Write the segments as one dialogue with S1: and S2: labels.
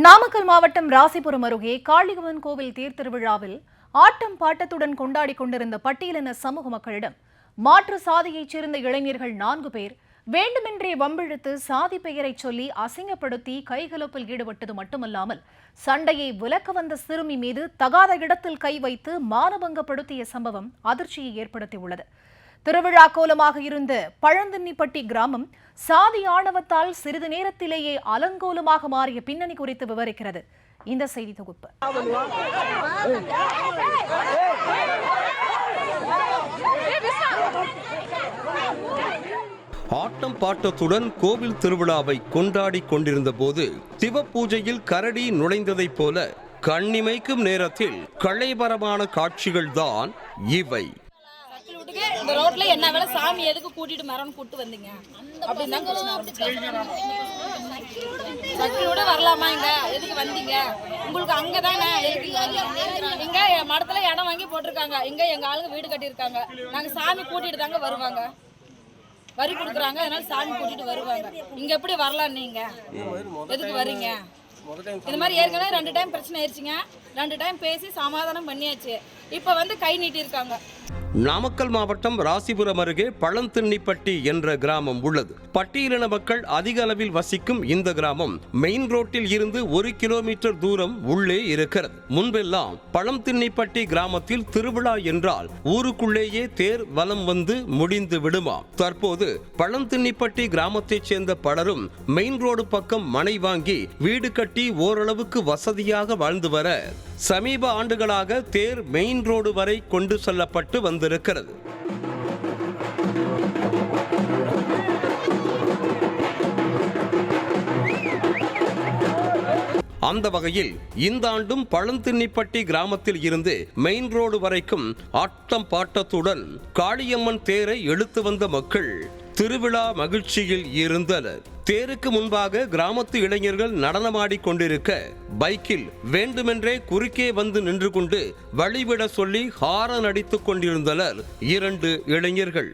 S1: நாமக்கல் மாவட்டம் ராசிபுரம் அருகே காளியம்மன் கோவில் தேர் திருவிழாவில் ஆட்டம் பாட்டத்துடன் கொண்டாடி கொண்டிருந்த பட்டியலின சமூக மக்களிடம் மாற்று சாதியைச் சேர்ந்த இளைஞர்கள் 4 பேர் வேண்டுமென்றே வம்பிழுத்து சாதி பெயரை சொல்லி அசிங்கப்படுத்தி கைகலப்பில் ஈடுபட்டது மட்டுமல்லாமல் சண்டையை விலக்க வந்த சிறுமி மீது தகாத இடத்தில் கை வைத்து மானபங்கப்படுத்திய சம்பவம் அதிர்ச்சியை ஏற்படுத்தியுள்ளது. திருவிழா கோலமாக இருந்த பழந்தின்னிப்பட்டி கிராமம் சாதி ஆணவத்தால் சிறிது நேரத்திலேயே அலங்கோலமாக மாறிய பின்னணி குறித்து விவரிக்கிறது இந்த செய்தி தொகுப்பு.
S2: ஆட்டம் பாட்டத்துடன் கோவில் திருவிழாவை கொண்டாடி கொண்டிருந்த போது சிவபூஜையில் கரடி நுழைந்ததைப் போல கண்ணிமைக்கும் நேரத்தில் கலைபரமான காட்சிகள் தான் இவை.
S3: இந்த ரோட்ல என்ன வேலை சாமி எதுக்கு கூட்டிட்டு மரம் கூட்டு வந்தீங்க அப்படின்னு சக்கிலோட வரலாமா இங்க எதுக்கு வந்தீங்க உங்களுக்கு அங்கதானே இங்க மடத்துல இடம் வாங்கி போட்டிருக்காங்க இங்க எங்க ஆளுங்க வீடு கட்டியிருக்காங்க நாங்க சாமி கூட்டிட்டு தாங்க வருவாங்க வரி கொடுக்குறாங்க அதனால சாமி கூட்டிட்டு வருவாங்க இங்க எப்படி வரலாம் நீங்க எதுக்கு வரீங்க இந்த மாதிரி ஏற்கனவே 2 டைம் பிரச்சனை ஆயிடுச்சுங்க 2 டைம் பேசி சமாதானம் பண்ணியாச்சு இப்ப வந்து கை நீட்டி இருக்காங்க.
S2: நாமக்கல் மாவட்டம் ராசிபுரம் அருகே பழந்தின்னிப்பட்டி என்ற கிராமம் உள்ளது. பட்டியலின மக்கள் அதிக அளவில் வசிக்கும் இந்த கிராமம் மெயின் ரோட்டில் இருந்து 1 கிலோமீட்டர் தூரம் உள்ளே இருக்கிறது. முன்பெல்லாம் பழந்தின்னிப்பட்டி கிராமத்தில் திருவிழா என்றால் ஊருக்குள்ளேயே தேர் வலம் வந்து முடிந்து விடுமா. தற்போது பழந்தின்னிப்பட்டி கிராமத்தைச் சேர்ந்த பலரும் மெயின் ரோடு பக்கம் மனை வாங்கி வீடு கட்டி ஓரளவுக்கு வசதியாக வாழ்ந்து வர சமீப ஆண்டுகளாக தேர் மெயின் ரோடு வரை கொண்டு செல்லப்பட்டு வந்திருக்கிறது. அந்த வகையில் இந்த ஆண்டும் பழந்தின்னிப்பட்டி கிராமத்தில் இருந்து மெயின் ரோடு வரைக்கும் ஆட்டம் பாட்டத்துடன் காளியம்மன் தேரை இழுத்து வந்த மக்கள் திருவிழா மகிழ்ச்சியில் இருந்தனர். தேருக்கு முன்பாக கிராமத்து இளைஞர்கள் நடனமாடிக் கொண்டிருக்க பைக்கில் வேண்டுமென்றே குறுக்கே வந்து நின்று கொண்டு வழிவிட சொல்லி ஹாரன் அடித்துக் கொண்டிருந்தனர் 2 இளைஞர்கள்.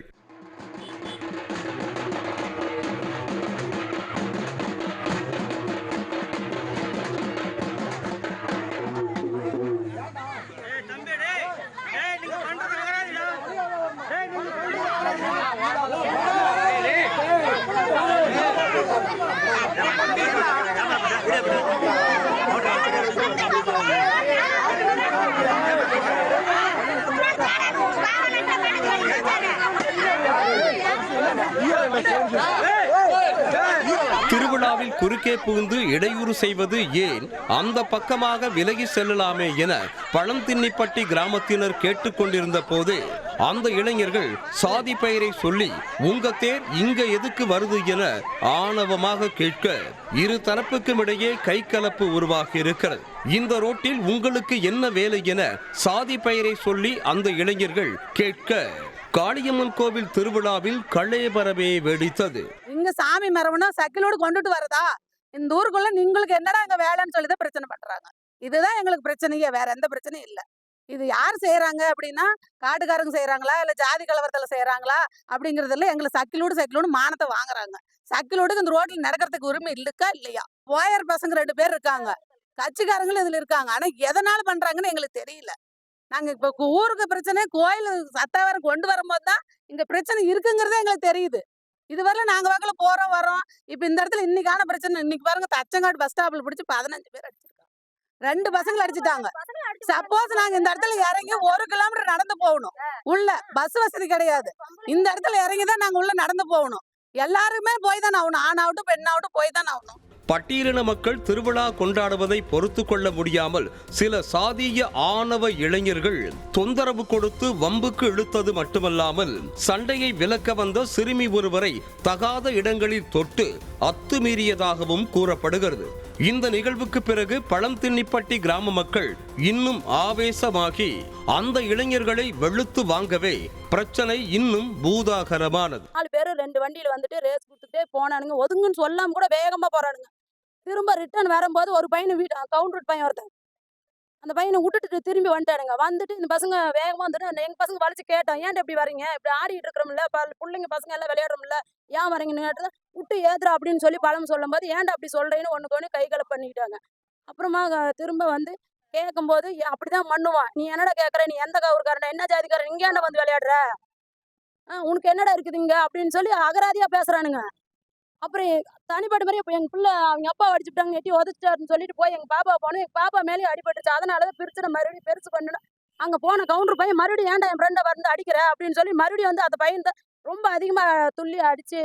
S2: திருவிழாவில் குறுக்கே புகுந்து இடையூறு செய்வது ஏன், அந்த பக்கமாக விலகி செல்லலாமே என பழந்தின்னிப்பட்டி கிராமத்தினர் கேட்டுக்கொண்டிருந்த போது அந்த இளைஞர்கள் சாதி பெயரை சொல்லி உங்க தேர் இங்க எதுக்கு வருது என ஆணவமாக கேட்க இரு தரப்புக்கும் இடையே கைகலப்பு உருவாகி இருக்கிறது. இந்த ரோட்டில் உங்களுக்கு என்ன வேலை என சாதி பெயரை சொல்லி அந்த இளைஞர்கள் கேட்க காளியம்மன் கோவில் திருவிழாவில் கலைபரவே வெடித்தது.
S4: இங்க சாமி மரபணும் சக்கிலோடு கொண்டுட்டு வரதா இந்த ஊருக்குள்ள உங்களுக்கு என்னடா அங்க வேலைன்னு சொல்லிதான் பிரச்சனை பண்றாங்க. இதுதான் எங்களுக்கு பிரச்சனையே, வேற எந்த பிரச்சனையும் இல்ல. இது யார் செய்யறாங்க அப்படின்னா காட்டுக்காரங்க செய்யறாங்களா இல்ல ஜாதி கலவரத்துல செய்யறாங்களா அப்படிங்கறதுல எங்களுக்கு சக்கிலோடு மானத்தை வாங்குறாங்க. சக்கிலோடு இந்த ரோட்ல நடக்கிறதுக்கு உரிமை இருக்கா இல்லையா? போயர் பசங்க 2 பேர் இருக்காங்க, கட்சிக்காரங்களும் இதுல இருக்காங்க. ஆனா எதனால பண்றாங்கன்னு எங்களுக்கு தெரியல. நாங்க இப்ப ஊருக்கு பிரச்சனை கோயில் சத்தாவரம் கொண்டு வரும்போது தான் இங்க பிரச்சனை இருக்குங்கிறதே எங்களுக்கு தெரியுது. இதுவரை நாங்க வாக்குல போறோம் வரோம். இப்ப இந்த இடத்துல இன்னைக்கான பிரச்சனை இன்னைக்கு பாருங்க, தச்சங்காடு பஸ் ஸ்டாப்ல பிடிச்சி 15 பேர் அடிச்சிருக்காங்க. 2 பசங்களை அடிச்சுட்டாங்க. சப்போஸ் நாங்க இந்த இடத்துல இறங்கி 1 கிலோமீட்டர் நடந்து போகணும். உள்ள பஸ் வசதி கிடையாது. இந்த இடத்துல இறங்கிதான் நாங்க உள்ள நடந்து போகணும். எல்லாருமே போய் தான் ஆகணும். ஆணாவட்டும் பெண்ணாவட்டும் போய் தான் ஆகணும்.
S2: பட்டியலின மக்கள் திருவிழா கொண்டாடுவதை பொறுத்து கொள்ள முடியாமல் சில சாதிய ஆணவ இளைஞர்கள் தொந்தரவு கொடுத்து வம்புக்கு இழுத்தது மட்டுமல்லாமல் சண்டையை விலக்க வந்த சிறுமி ஒருவரை தகாத இடங்களில் தொட்டு அத்துமீறியதாகவும் கூறப்படுகிறது. இந்த நிகழ்வுக்கு பிறகு பழந்தின்னிப்பட்டி கிராம மக்கள் இன்னும் ஆவேசமாகி அந்த இளைஞர்களை வெளுத்து வாங்கவே பிரச்சனை இன்னும் பூதாகரமானது.
S3: 4 பேர் 2 வண்டியில வந்துட்டு ரேஸ் கொடுத்துட்டே போனானுங்க. ஒதுங்குன்னு சொல்லாம கூட வேகமா போறானுங்க. திரும்ப ரிட்டர்ன் வரும்போது ஒரு பையனை வீட்டு கவுண்டர் பையன் ஒருத்தன் அந்த பையனை விட்டுட்டு திரும்பி வந்துட்டானுங்க. வந்துட்டு இந்த பசங்க வேகமா வந்துட்டு எங்க பசங்க வலிச்சு கேட்டோம், ஏன்ட்டு எப்படி வரீங்க, இப்படி ஆடிட்டு இருக்கிறோம்ல, பிள்ளைங்க பசங்க எல்லாம் விளையாடுறோம்ல, ஏன் வரீங்கன்னு கேட்டது விட்டு ஏதுரா அப்படின்னு சொல்லி பழம் சொல்லும் போது ஏன்டா அப்படி சொல்றேன்னு ஒண்ணுக்கு ஒண்ணு கைகளை பண்ணிக்கிட்டாங்க.
S4: அப்புறமா திரும்ப வந்து கேட்கும்போது அப்படிதான் பண்ணுவான். நீ என்னடா கேட்குற? நீ எந்த ஊருக்காரன்? என்ன ஜாதிக்காரன்? இங்க என்ன வந்து விளையாடுற? உனக்கு என்னடா இருக்குது இங்க? அப்படின்னு சொல்லி அகராதியா பேசுறானுங்க. அப்புறம் தனிப்பட்ட முறையா இப்ப எங்க பிள்ளை அவங்க அப்பா அடிச்சுட்டாங்க, எட்டி உதைச்சிட்டாருன்னு சொல்லிட்டு போய் எங்க பாப்பா போனோம். எங்க பாப்பா மேலேயும் அடிபட்டுருச்சு. அதனாலதான் பிரச்சனை மறுபடியும் பெருசு பண்ணணும். அங்க போன கவுண்டர் பையன் மறுபடியும் ஏன்டா என் ஃப்ரெண்டை வந்து அடிக்கிற அப்படின்னு சொல்லி மறுபடியும் வந்து அந்த பையன் தான் ரொம்ப அதிகமா துள்ளி அடிச்சு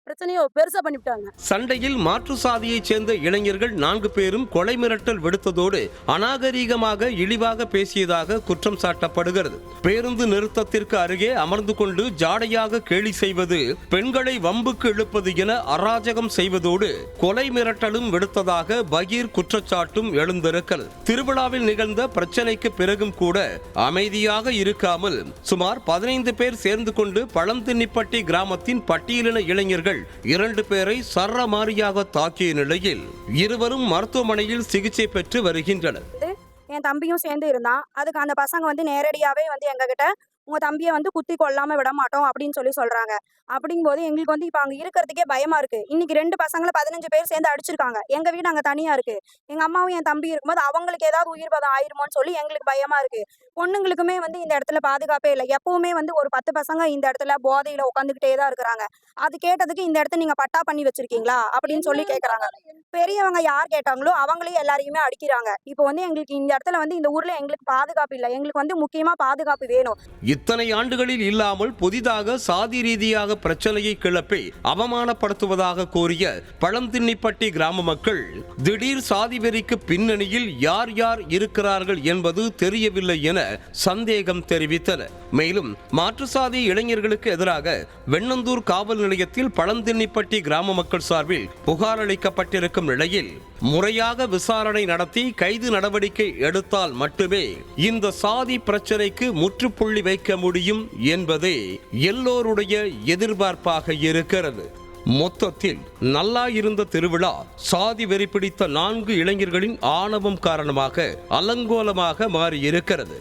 S4: பிரச்சனையை பெருசா பண்ணிவிட்டாங்க.
S2: சண்டையில் மாற்று சாதியைச் சேர்ந்த இளைஞர்கள் 4 பேரும் கொலை மிரட்டல் விடுத்ததோடு அநாகரீகமாக இழிவாக பேசியதாக குற்றம் சாட்டப்படுகிறது. பேருந்து நிறுத்தத்திற்கு அருகே அமர்ந்து கொண்டு ஜாடையாக கேலி செய்வது, பெண்களை வம்புக்கு இழுப்பது என அராஜகம் செய்வதோடு கொலை மிரட்டலும் விடுத்ததாக பகீர் குற்றச்சாட்டும் எழுந்திருக்கிறது. திருவிழாவில் நிகழ்ந்த பிரச்சனைக்கு பிறகும் கூட அமைதியாக இருக்காமல் சுமார் 15 பேர் சேர்ந்து கொண்டு பழந்தின்னிப்பட்டி கிராமத்தின் பட்டியலின இளைஞர்கள் 2 பேரை சரமாரியாக தாக்கிய நிலையில் இருவரும் மருத்துவமனையில் சிகிச்சை பெற்று வருகின்றனர்.
S5: என் தம்பியும் சேர்ந்து இருந்தான். அதுக்கு அந்த பசங்க வந்து நேரடியாவே வந்து எங்ககிட்ட உங்க தம்பியை வந்து குத்தி கொல்லாம விட மாட்டோம் அப்படின்னு சொல்றாங்க. அப்படிங்கும்போது எங்களுக்கு வந்து இப்ப அங்க இருக்கிறதுக்கே பயமா இருக்கு. இன்னைக்கு 2 பசங்களை 15 பேர் சேர்ந்து அடிச்சிருக்காங்க. எங்க வீடு அங்க தனியா இருக்கு. எங்க அம்மாவும் என் தம்பி இருக்கும்போது அவங்களுக்கு ஏதாவது உயிர் பதம் ஆயிருமோன்னு சொல்லி எங்களுக்கு பயமா இருக்கு. பொண்ணுங்களுக்குமே வந்து இந்த இடத்துல பாதுகாப்பே இல்லை. எப்பவுமே வந்து ஒரு 10 பசங்க இந்த இடத்துல போதையில உட்காந்துக்கிட்டே தான் இருக்கிறாங்க. அது கேட்டதுக்கு இந்த இடத்த நீங்க பட்டா பண்ணி வச்சிருக்கீங்களா அப்படின்னு சொல்லி கேக்குறாங்க. பெரியவங்க யார் கேட்டாங்களோ அவங்களையும் எல்லாரையுமே அடிக்கிறாங்க. இப்போ வந்து எங்களுக்கு இந்த இடத்துல வந்து இந்த ஊர்ல எங்களுக்கு பாதுகாப்பு இல்லை. எங்களுக்கு வந்து முக்கியமா பாதுகாப்பு வேணும்.
S2: இத்தனை ஆண்டுகளில் இல்லாமல் புதிதாக சாதி ரீதியாக பிரச்சனையை கிளப்பி அவமானப்படுத்துவதாக கூறிய பழந்தின்னிப்பட்டி கிராம மக்கள் திடீர் சாதி வெறிக்கு பின்னணியில் யார் யார் இருக்கிறார்கள் என்பது தெரியவில்லை என சந்தேகம் தெரிவித்தனர். மேலும் மாற்று சாதி இளைஞர்களுக்கு எதிராக வெண்ணந்தூர் காவல் நிலையத்தில் பழந்தின்னிப்பட்டி கிராம மக்கள் சார்பில் புகார் அளிக்கப்பட்டிருக்கும் நிலையில் முறையாக விசாரணை நடத்தி கைது நடவடிக்கை எடுத்தால் மட்டுமே இந்த சாதி பிரச்சனைக்கு முற்றுப்புள்ளி வைக்க முடியும் என்பதே எல்லோருடைய எதிர்பார்ப்பாக இருக்கிறது. மொத்தத்தில் நல்லா இருந்த திருவிழா சாதி வெறி பிடித்த 4 இளைஞர்களின் ஆணவம் காரணமாக அலங்கோலமாக மாறியிருக்கிறது.